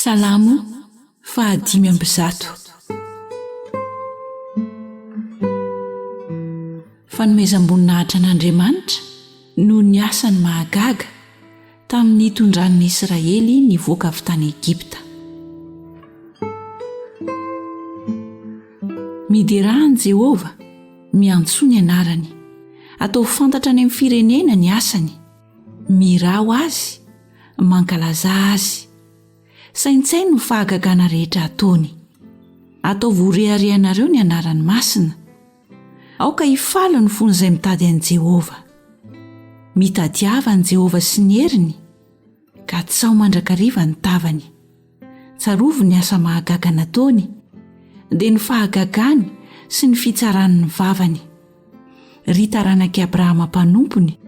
Salamo fahadimy ambizato. Fanomezam-boninahitra an'Andriamanitra no ny asany mahagaga tamin'ny itondran'ny Israely nivoaka avy tany Egipta. Miderahany Jehova miantsoa ny anarany, atao fantatra any amin'ny firenena ny asany, mirao azy, mankalaza azy. Saintsai no fahagagana rehetra ataony. Atao voreareanareo ny anarany masina. Aoka hifaly ny fony izay mitady an'i Jehova. Mitadiava an'i Jehova sy ny heriny, ka tsy sao mandrakariva ny tavany. Tsarovo ny asa mahagaga nataony, dia ny fahagagany sy ny fitsarany ny vavany. Ry taranak'i Abrahama mpanompony,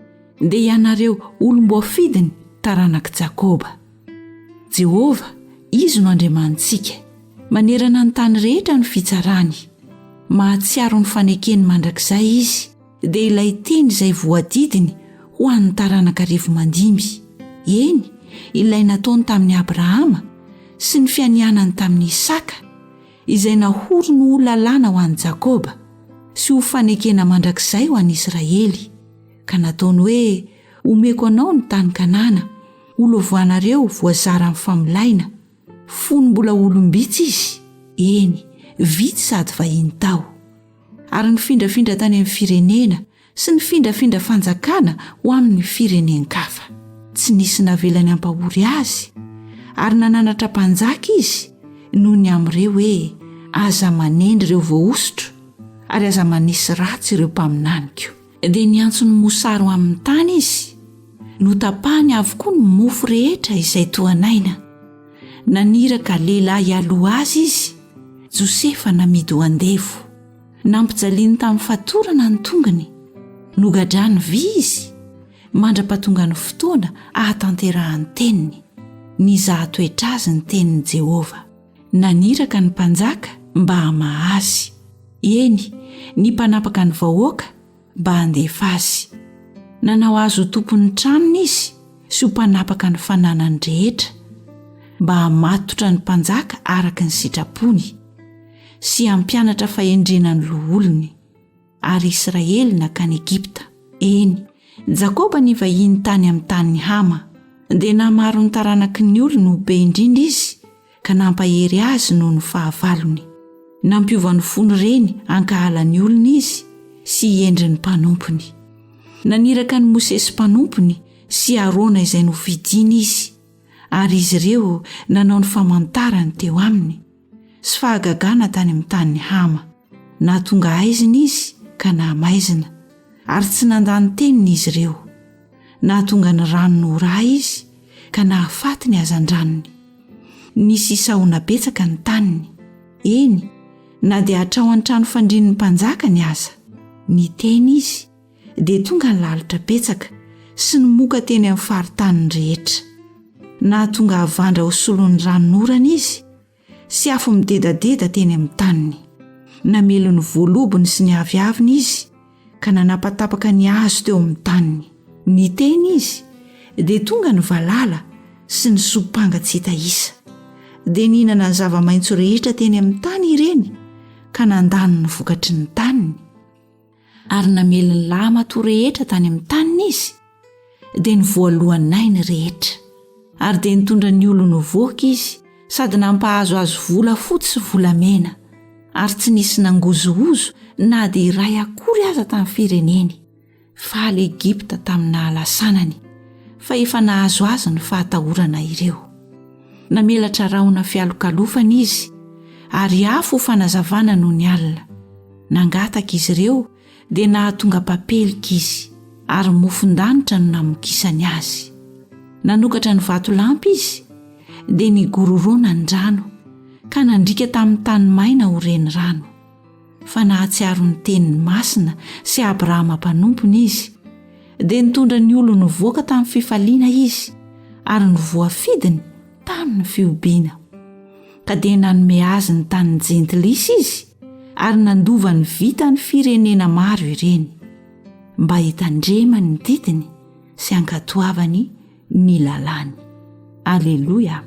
dia ianareo olom-boafidiny taranak'i Jakoba. Jehova, izy no Andriamantsika, manerana ny tany rehetra ny fitsarany. Mahatsiaro ny fanekeny mandrakizay izy, dia ilay teny izay voadidiny ho an'ny taranak'arivo mandimby. Eny, ilay nataony tamin'ny Abrahama sy ny fianianany tamin'ny Isaka, izay nahorony ho lalàna ho an'i Jakoba sy ho fanekena mandrakizay ho an'i Israely. Ka nataony hoe omeko anao ny tany Kanana, olovoanareo voazara amin'ny famolaina. Fony mbola olombitsy izy, eny, vitsy sady vahiny tao. Ary nifindrafindra tany amin'ny firenena sy nifindrafindra fanjakana ho amin'ny firenenkafa. Tsy nisy navelany hampahory azy, ary nananatra mpanjaka izy noho ny amin'ireo hoe aza manendry ireo voaosotro, ary aza manisy ratsy ireo mpaminaniko. Dia niantsony mosary ho amin'ny tany izy, notapahany avokoa ny mofo rehetra izay toanaina. Naniraka lehilahy aloha azy izy, Josefa namidy ho andevo. Nampijaliany tamin'ny fatorana ny tongony, nogadrany vy izy, mandra-pahatonga ny fotoana ahatanterahany teniny. Nizaha toetra azy ny tenin'i Jehova. Naniraka ny mpanjaka mba hamaha azy. Eny, ny mpanapaka ny vahoaka mba handefa azy. Nanao azy ho tompon'ny tranony izy sy ho mpanapaka ny fananany rehetra, mba hamatotra ny mpanjaka araka ny sitrapony sy hampianatra fahendrenany loholony. Ary Israely nakany Egipta. Eny, Jakoba nivahiny tany amin'ny tany Hama, dia namaro ny taranaky ny olony ho be indrindra izy, ka nampahery azy noho ny fahavalony. Nampiova ny fony reny hankahalan'ny olony izy sy hiendriny mpanompony. Naniraka ny Mosesy mpanompony sy Arona izay novidiny izy, ary izy ireo nanao ny famantarany teo aminy sy fahagagana tany amin'ny tany Hama. Nahatonga aizina izy ka nahamaizina, ary tsy nandany teniny izy ireo. Nahatonga ny rano nora izy ka nahafaty ny hazan-dranony. Nisy isaona betsaka ny taniny. Eny, na dia hatrao an-trano fandrin'ny mpanjaka ny aza. Ny teny izy dia tonga ny lalitra betsaka sy ny moka teny amin'ny faritany rehetra. Nahatonga havandra ho solon'ny ranon'orana izy sy afo midedadeda teny amin'ny taniny. Namelo ny voalobony sy ny aviaviny izy, ka nanapatapaka ny hazo teo amin'ny taniny. Ny teny izy dia tonga ny valala sy ny sopanga tsy hita isa, dia nihinana ny zava-maitso rehetra teny amin'ny tany ireny, ka nandany ny vokatry ny taniny. Ary namelo ny lama-to rehetra tany amin'ny taniny izy, dia ny voalohany ainy rehetra. Ary dia nitondra ny olony voaka izy, sady nampahazo azy vola fotsy sy volamena, ary tsy nisy nangozohozo na dia iray akory aza tamin'ny fireneny. Faly Egipta tamin'ny nahalasanany, fa efa nahazo azy ny fahatahorana ireo. Namelatra rahona fialokalofana izy, ary afo fanazavana noho ny alina. Nangataka izy ireo, dia nahatonga papelika izy, ary mofon-danitra no namokisany azy. Nanokatra ny vatolampy izy, dia nigororona ny rano, ka nandrika tamin'ny tany maina ho reny rano. Fa nahatsiaro ny teniny masina sy Abrahama mpanompony izy, dia nitondra ny olony voaka tamin'ny fifaliana izy, ary ny voafidiny tamin'ny fiobina. Ka dia nanome azy ny tany Jentilisa izy, ary nandova ny vita ny firenena maro ireny, mba hitandremany ny didiny sy hankatoavany ny lalàny. Aleluia.